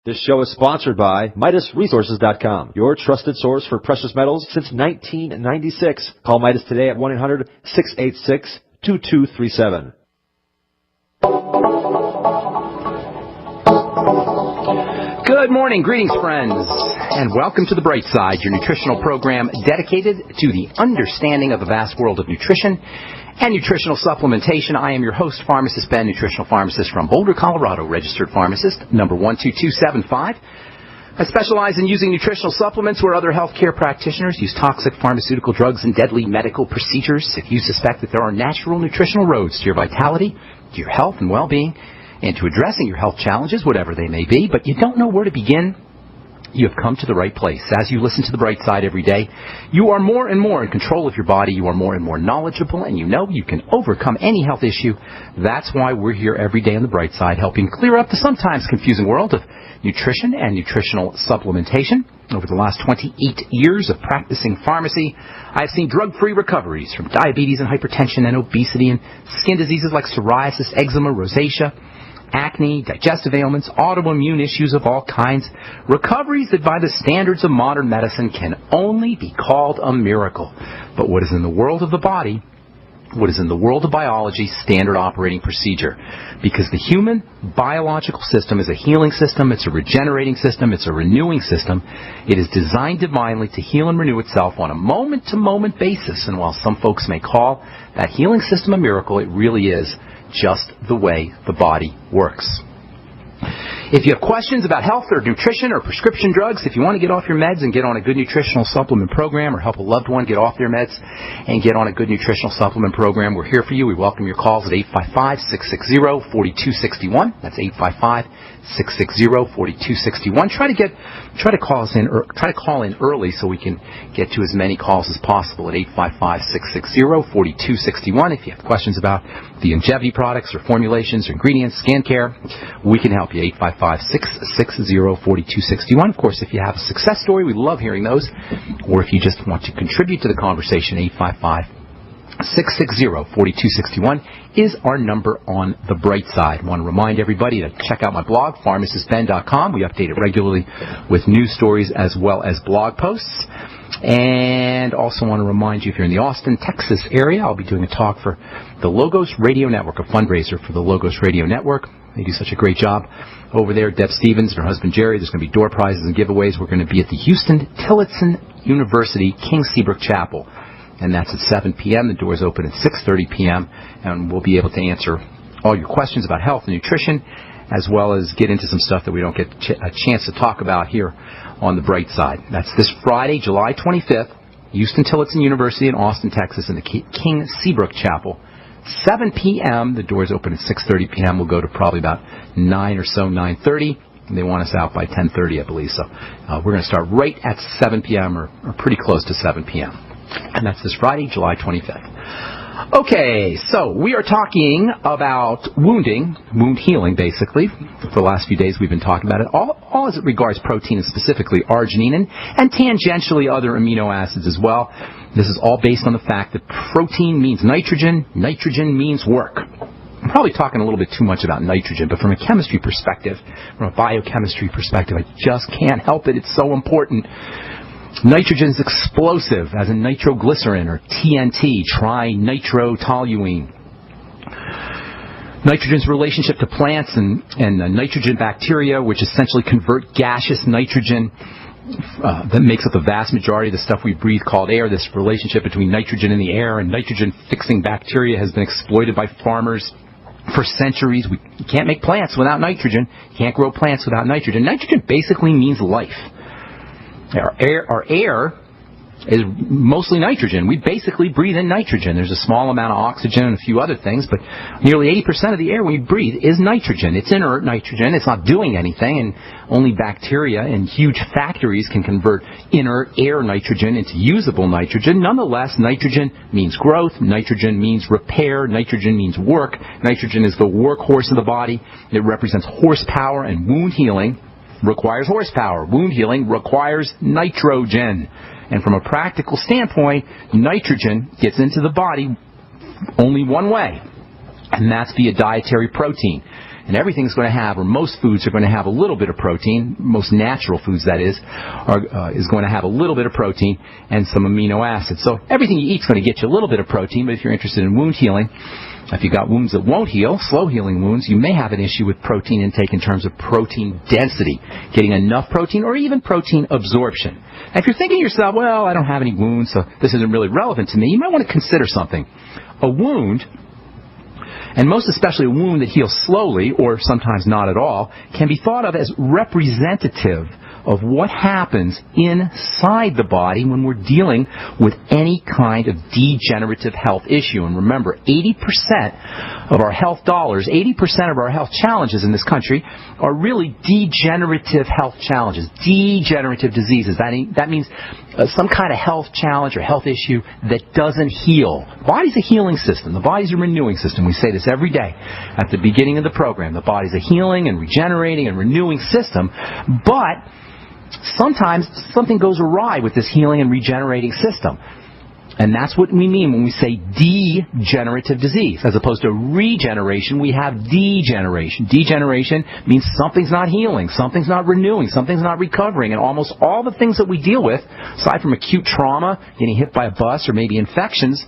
This show is sponsored by MidasResources.com, your trusted source for precious metals since 1996. Call Midas today at 1-800-686-2237. Good morning, greetings, friends, and welcome to The Bright Side, your nutritional program dedicated to the understanding of the vast world of nutrition and nutritional supplementation. I am your host, Pharmacist Ben, nutritional pharmacist from Boulder, Colorado, registered pharmacist, number 12275. I specialize in using nutritional supplements where other healthcare practitioners use toxic pharmaceutical drugs and deadly medical procedures. If you suspect that there are natural nutritional roads to your vitality, to your health and well-being, and to addressing your health challenges, whatever they may be, but you don't know where to begin, you have come to the right place. As you listen to The Bright Side every day, you are more and more in control of your body, you are more and more knowledgeable, and you know you can overcome any health issue. That's why we're here every day on The Bright Side, helping clear up the sometimes confusing world of nutrition and nutritional supplementation. Over the last 28 years of practicing pharmacy, I've seen drug-free recoveries from diabetes and hypertension and obesity and skin diseases like psoriasis, eczema, rosacea, acne, digestive ailments, autoimmune issues of all kinds, recoveries that by the standards of modern medicine can only be called a miracle. But what is in the world of the body, what is in the world of biology, standard operating procedure. Because the human biological system is a healing system, it's a regenerating system, it's a renewing system. It is designed divinely to heal and renew itself on a moment-to-moment basis. And while some folks may call that healing system a miracle, it really is just the way the body works. If you have questions about health or nutrition or prescription drugs, if you want to get off your meds and get on a good nutritional supplement program, or help a loved one get off their meds and get on a good nutritional supplement program, we're here for you. We welcome your calls at 855-660-4261. That's 855-660-4261. Try to call in early so we can get to as many calls as possible at 855-660-4261. If you have questions about the longevity products or formulations or ingredients, skin care, we can help you. 855-660-4261. Of course, if you have a success story, we love hearing those. Or if you just want to contribute to the conversation, 855-660-4261 is our number on The Bright Side. I want to remind everybody to check out my blog, pharmacistben.com. We update it regularly with news stories as well as blog posts. And also want to remind you, if you're in the Austin, Texas area, I'll be doing a talk for the Logos Radio Network, a fundraiser for the Logos Radio Network. They do such a great job over there. Deb Stevens and her husband Jerry. There's going to be door prizes and giveaways. We're going to be at the Houston-Tillotson University King Seabrook Chapel. And that's at 7 p.m. The doors open at 6:30 p.m. And we'll be able to answer all your questions about health and nutrition, as well as get into some stuff that we don't get a chance to talk about here on The Bright Side. That's this Friday, July 25th, Houston-Tillotson University in Austin, Texas, in the King Seabrook Chapel. 7 p.m. The doors open at 6:30 p.m. We'll go to probably about 9 or so, 9:30. And they want us out by 10:30, I believe. So we're going to start right at 7 p.m. or pretty close to 7 p.m. And that's this Friday, July 25th. Okay, so we are talking about wound healing, basically. For the last few days we've been talking about it, all as it regards protein, and specifically arginine, and tangentially other amino acids as well. This is all based on the fact that protein means nitrogen, nitrogen means work. I'm probably talking a little bit too much about nitrogen, but from a chemistry perspective, from a biochemistry perspective, I just can't help it. It's so important. Nitrogen is explosive, as in nitroglycerin, or TNT, trinitrotoluene. Nitrogen's relationship to plants and nitrogen bacteria, which essentially convert gaseous nitrogen that makes up the vast majority of the stuff we breathe called air. This relationship between nitrogen in the air and nitrogen-fixing bacteria has been exploited by farmers for centuries. We can't make plants without nitrogen. You can't grow plants without nitrogen. Nitrogen basically means life. Our air is mostly nitrogen. We basically breathe in nitrogen. There's a small amount of oxygen and a few other things, but nearly 80% of the air we breathe is nitrogen. It's inert nitrogen. It's not doing anything, and only bacteria in huge factories can convert inert air nitrogen into usable nitrogen. Nonetheless, nitrogen means growth. Nitrogen means repair. Nitrogen means work. Nitrogen is the workhorse of the body. It represents horsepower, and wound healing requires horsepower. Wound healing requires nitrogen. And from a practical standpoint, nitrogen gets into the body only one way, and that's via dietary protein. and everything's going to have, or most foods are going to have a little bit of protein. Most natural foods, that is going to have a little bit of protein and some amino acids. So everything you eat is going to get you a little bit of protein, but if you're interested in wound healing, if you've got wounds that won't heal, slow-healing wounds, you may have an issue with protein intake in terms of protein density, getting enough protein or even protein absorption. And if you're thinking to yourself, well, I don't have any wounds, so this isn't really relevant to me, you might want to consider something. A wound, and most especially a wound that heals slowly, or sometimes not at all, can be thought of as representative of what happens inside the body when we're dealing with any kind of degenerative health issue. And remember, 80% of our health dollars, 80% of our health challenges in this country are really degenerative health challenges, degenerative diseases. That means some kind of health challenge or health issue that doesn't heal. The body's a healing system. The body's a renewing system. We say this every day at the beginning of the program. The body's a healing and regenerating and renewing system, but sometimes something goes awry with this healing and regenerating system. And that's what we mean when we say degenerative disease. As opposed to regeneration, we have degeneration. Degeneration means something's not healing, something's not renewing, something's not recovering. And almost all the things that we deal with, aside from acute trauma, getting hit by a bus, or maybe infections,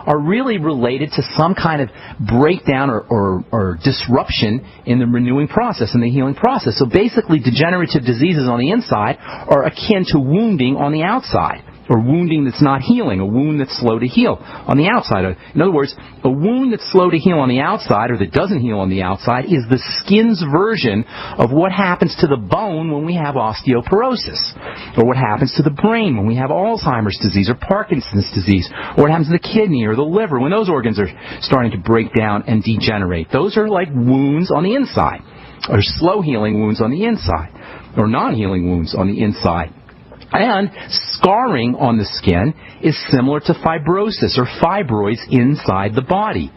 are really related to some kind of breakdown or disruption in the renewing process, in the healing process. So basically, degenerative diseases on the inside are akin to wounding on the outside, or wounding that's not healing, a wound that's slow to heal on the outside. In other words, a wound that's slow to heal on the outside, or that doesn't heal on the outside, is the skin's version of what happens to the bone when we have osteoporosis, or what happens to the brain when we have Alzheimer's disease or Parkinson's disease, or what happens to the kidney or the liver when those organs are starting to break down and degenerate. Those are like wounds on the inside, or slow healing wounds on the inside, or non-healing wounds on the inside. And scarring on the skin is similar to fibrosis or fibroids inside the body.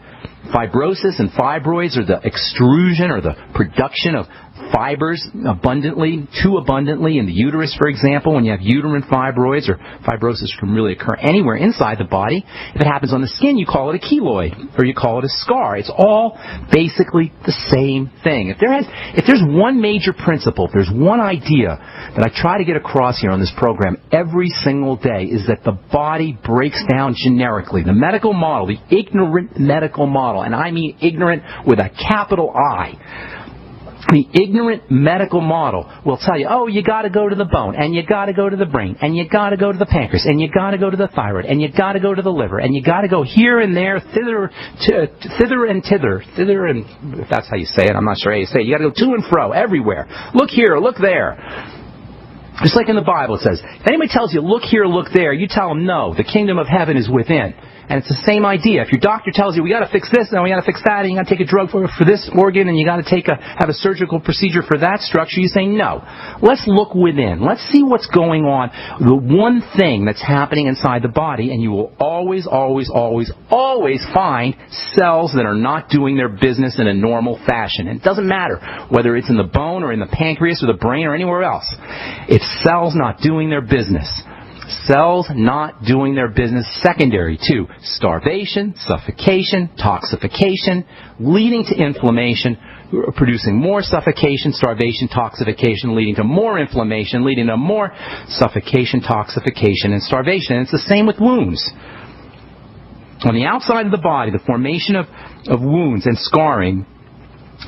Fibrosis and fibroids are the extrusion or the production of fibers too abundantly in the uterus, for example. When you have uterine fibroids, or fibrosis can really occur anywhere inside the body. If it happens on the skin, you call it a keloid, or you call it a scar. It's all basically the same thing. If there's one major principle, if there's one idea that I try to get across here on this program every single day, is that the body breaks down generically. The medical model, the ignorant medical model, and I mean ignorant with a capital I. The ignorant medical model will tell you, oh, you got to go to the bone, and you got to go to the brain, and you got to go to the pancreas, and you got to go to the thyroid, and you got to go to the liver, and you got to go here and there, thither and if that's how you say it, I'm not sure how you say it. You got to go to and fro, everywhere. Look here, look there. Just like in the Bible it says, if anybody tells you, look here, look there, you tell them, no, the kingdom of heaven is within. And it's the same idea. If your doctor tells you, we got to fix this, and we got to fix that, and you got to take a drug for this organ, and you got to have a surgical procedure for that structure, you say, no. Let's look within. Let's see what's going on. The one thing that's happening inside the body, and you will always, always, always, always find cells that are not doing their business in a normal fashion. And it doesn't matter whether it's in the bone or in the pancreas or the brain or anywhere else. It's cells not doing their business. Cells not doing their business secondary to starvation, suffocation, toxification, leading to inflammation, producing more suffocation, starvation, toxification, leading to more inflammation, leading to more suffocation, toxification, and starvation. And it's the same with wounds. On the outside of the body, the formation of wounds and scarring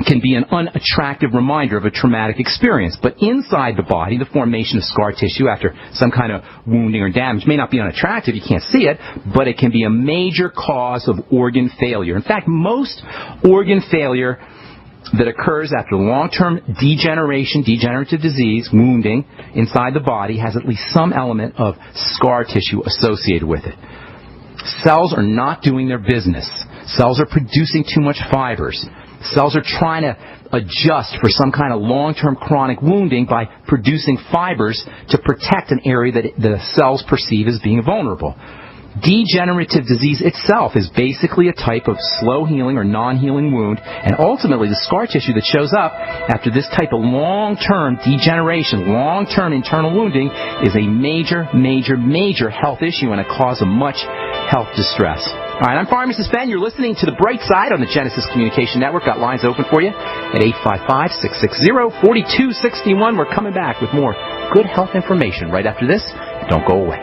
can be an unattractive reminder of a traumatic experience. But inside the body, the formation of scar tissue after some kind of wounding or damage may not be unattractive, you can't see it, but it can be a major cause of organ failure. In fact, most organ failure that occurs after long-term degenerative disease, wounding inside the body, has at least some element of scar tissue associated with it. Cells are not doing their business. Cells are producing too much fibers. Cells are trying to adjust for some kind of long-term chronic wounding by producing fibers to protect an area that the cells perceive as being vulnerable. Degenerative disease itself is basically a type of slow-healing or non-healing wound, and ultimately the scar tissue that shows up after this type of long-term degeneration, long-term internal wounding, is a major, major, major health issue and a cause of much health distress. All right, I'm Pharmacist Ben. You're listening to The Bright Side on the Genesis Communication Network. Got lines open for you at 855-660-4261. We're coming back with more good health information right after this. Don't go away.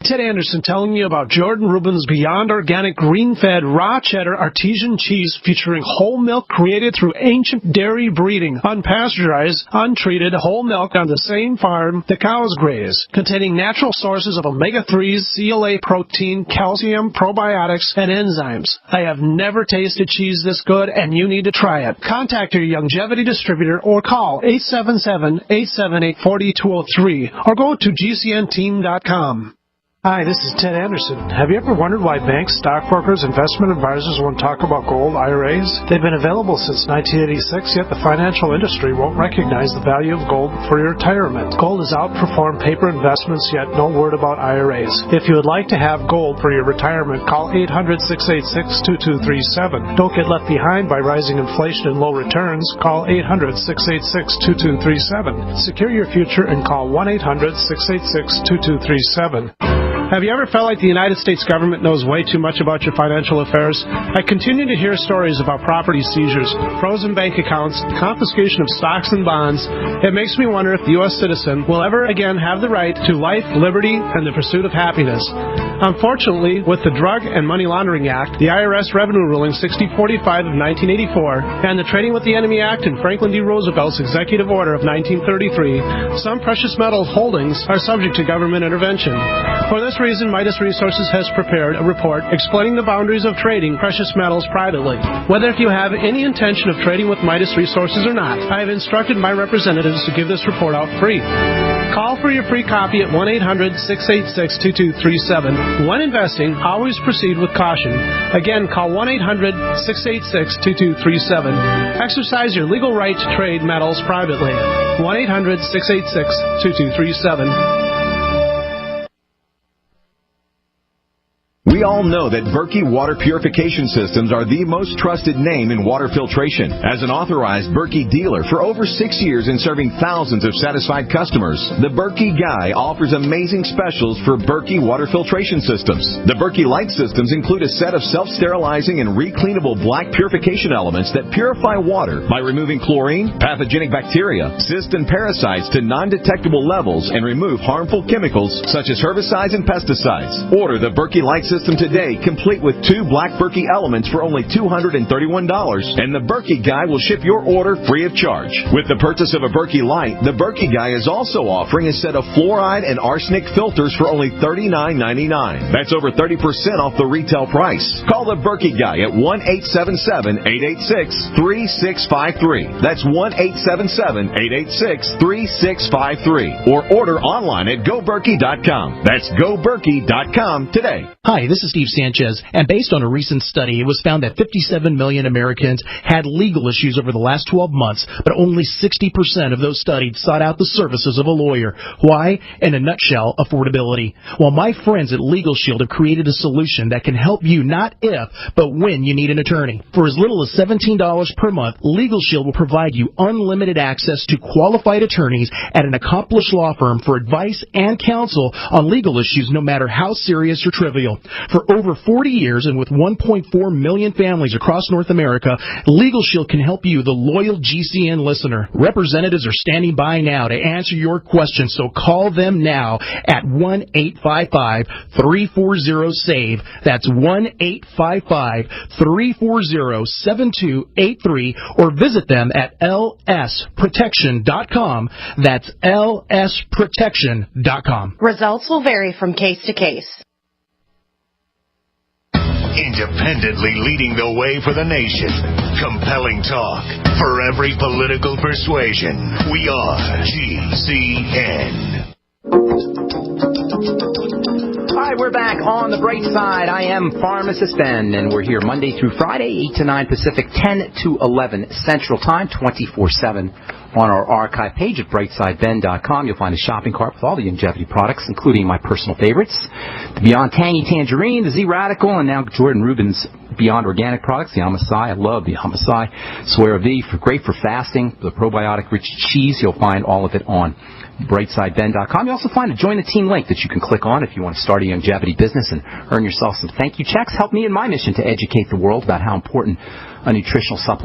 Ted Anderson telling you about Jordan Rubin's Beyond Organic Green-Fed Raw Cheddar Artesian Cheese featuring whole milk created through ancient dairy breeding, unpasteurized, untreated whole milk on the same farm the cows graze, containing natural sources of omega-3s, CLA protein, calcium, probiotics, and enzymes. I have never tasted cheese this good, and you need to try it. Contact your Longevity distributor or call 877-878-4203 or go to gcnteam.com. Hi, this is Ted Anderson. Have you ever wondered why banks, stockbrokers, investment advisors won't talk about gold IRAs? They've been available since 1986, yet the financial industry won't recognize the value of gold for your retirement. Gold has outperformed paper investments, yet no word about IRAs. If you would like to have gold for your retirement, call 800-686-2237. Don't get left behind by rising inflation and low returns. Call 800-686-2237. Secure your future and call 1-800-686-2237. Have you ever felt like the United States government knows way too much about your financial affairs? I continue to hear stories about property seizures, frozen bank accounts, confiscation of stocks and bonds. It makes me wonder if the U.S. citizen will ever again have the right to life, liberty, and the pursuit of happiness. Unfortunately, with the Drug and Money Laundering Act, the IRS Revenue Ruling 6045 of 1984, and the Trading with the Enemy Act and Franklin D. Roosevelt's Executive Order of 1933, some precious metal holdings are subject to government intervention. For this reason, Midas Resources has prepared a report explaining the boundaries of trading precious metals privately. Whether if you have any intention of trading with Midas Resources or not, I have instructed my representatives to give this report out free. Call for your free copy at 1-800-686-2237. When investing, always proceed with caution. Again, call 1-800-686-2237. Exercise your legal right to trade metals privately. 1-800-686-2237. We all know that Berkey Water Purification Systems are the most trusted name in water filtration. As an authorized Berkey dealer for over 6 years and serving thousands of satisfied customers, the Berkey Guy offers amazing specials for Berkey Water Filtration Systems. The Berkey Light Systems include a set of self-sterilizing and recleanable black purification elements that purify water by removing chlorine, pathogenic bacteria, cysts, and parasites to non-detectable levels and remove harmful chemicals such as herbicides and pesticides. Order the Berkey Light System today, complete with 2 black Berkey elements for only $231, and the Berkey Guy will ship your order free of charge. With the purchase of a Berkey Light, the Berkey Guy is also offering a set of fluoride and arsenic filters for only $39.99. That's over 30% off the retail price. Call the Berkey Guy at 1-877-886-3653. That's 1-877-886-3653. Or order online at GoBerkey.com. That's GoBerkey.com today. Hi, this is Steve Sanchez, and based on a recent study, it was found that 57 million Americans had legal issues over the last 12 months, but only 60% of those studied sought out the services of a lawyer. Why? In a nutshell, affordability. Well, my friends at Legal Shield have created a solution that can help you not if, but when you need an attorney. For as little as $17 per month, Legal Shield will provide you unlimited access to qualified attorneys at an accomplished law firm for advice and counsel on legal issues, no matter how serious or trivial. For over 40 years and with 1.4 million families across North America, Legal Shield can help you, the loyal GCN listener. Representatives are standing by now to answer your questions, so call them now at 1-855-340-SAVE. That's 1-855-340-7283, or visit them at lsprotection.com. That's lsprotection.com. Results will vary from case to case. Independently leading the way for the nation. Compelling talk for every political persuasion. We are GCN. Hi, we're back on the bright side. I am Pharmacist Ben, and we're here Monday through Friday, 8 to 9 Pacific, 10 to 11 Central Time, 24/7 on our archive page at brightsideben.com. You'll find a shopping cart with all the longevity products, including my personal favorites, the Beyond Tangy Tangerine, the Z Radical, and now Jordan Rubin's Beyond organic products, the Amasai, I love the Amasai. Swear of thee, great for fasting. The probiotic-rich cheese, you'll find all of it on brightsideben.com. You also find a Join the Team link that you can click on if you want to start a longevity business and earn yourself some thank you checks. Help me in my mission to educate the world about how important a nutritional supplement